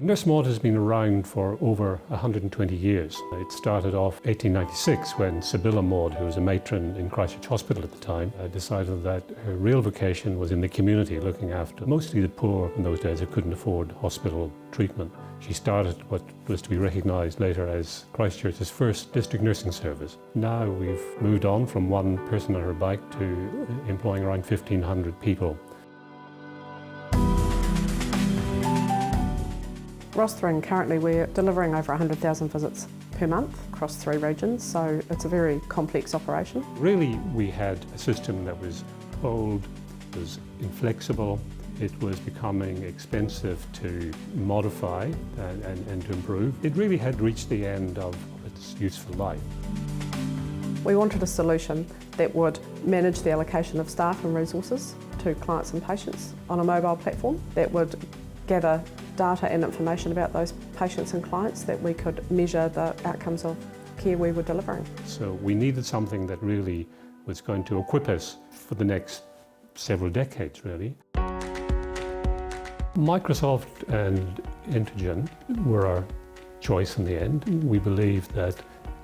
Nurse Maude has been around for over 120 years. It started off 1896 when Sibylla Maude, who was a matron in Christchurch Hospital at the time, decided that her real vocation was in the community, looking after mostly the poor in those days who couldn't afford hospital treatment. She started what was to be recognised later as Christchurch's first district nursing service. Now we've moved on from one person on her bike to employing around 1,500 people. Rostering, currently we're delivering over 100,000 visits per month across 3 regions, so it's a very complex operation. Really, we had a system that was old, was inflexible, it was becoming expensive to modify and to improve. It really had reached the end of its useful life. We wanted a solution that would manage the allocation of staff and resources to clients and patients on a mobile platform that would gather data and information about those patients and clients that we could measure the outcomes of care we were delivering. So we needed something that really was going to equip us for the next several decades, really. Microsoft and Intergen were our choice in the end. We believed that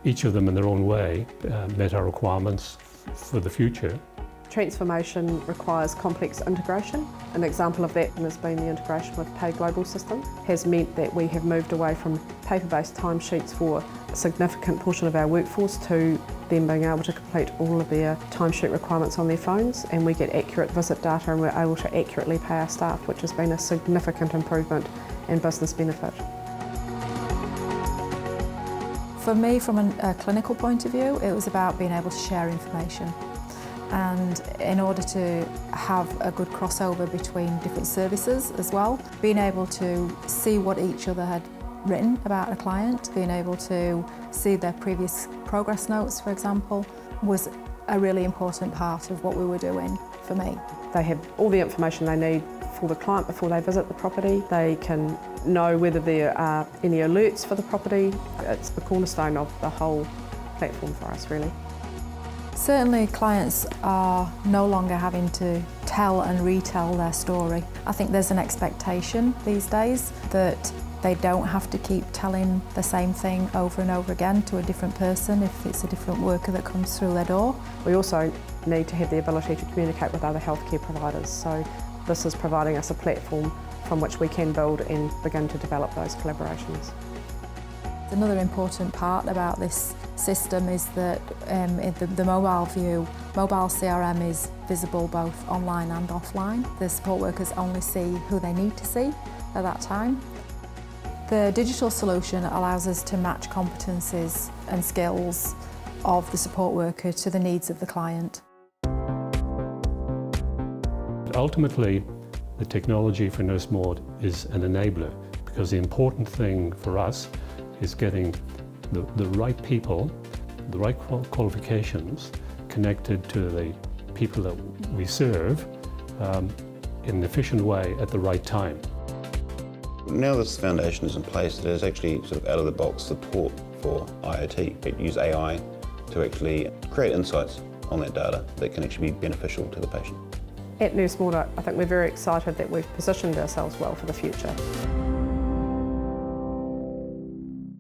each of them in their own way met our requirements for the future. Transformation requires complex integration. An example of that has been the integration with Pay Global system. Has meant that we have moved away from paper-based timesheets for a significant portion of our workforce to them being able to complete all of their timesheet requirements on their phones, and we get accurate visit data and we're able to accurately pay our staff, which has been a significant improvement and business benefit. For me, from a clinical point of view, it was about being able to share information. And in order to have a good crossover between different services as well, being able to see what each other had written about a client, being able to see their previous progress notes, for example, was a really important part of what we were doing for me. They have all the information they need for the client before they visit the property. They can know whether there are any alerts for the property. It's the cornerstone of the whole platform for us, really. Certainly clients are no longer having to tell and retell their story. I think there's an expectation these days that they don't have to keep telling the same thing over and over again to a different person if it's a different worker that comes through their door. We also need to have the ability to communicate with other healthcare providers, so this is providing us a platform from which we can build and begin to develop those collaborations. Another important part about this system is that in the mobile view, mobile CRM is visible both online and offline. The support workers only see who they need to see at that time. The digital solution allows us to match competencies and skills of the support worker to the needs of the client. Ultimately, the technology for Nurse Maude is an enabler, because the important thing for us is getting the right people, the right qualifications connected to the people that we serve in an efficient way at the right time. Now this foundation is in place, there's actually sort of out-of-the-box support for IoT. It uses AI to actually create insights on that data that can actually be beneficial to the patient. At Nurse Maude, I think we're very excited that we've positioned ourselves well for the future.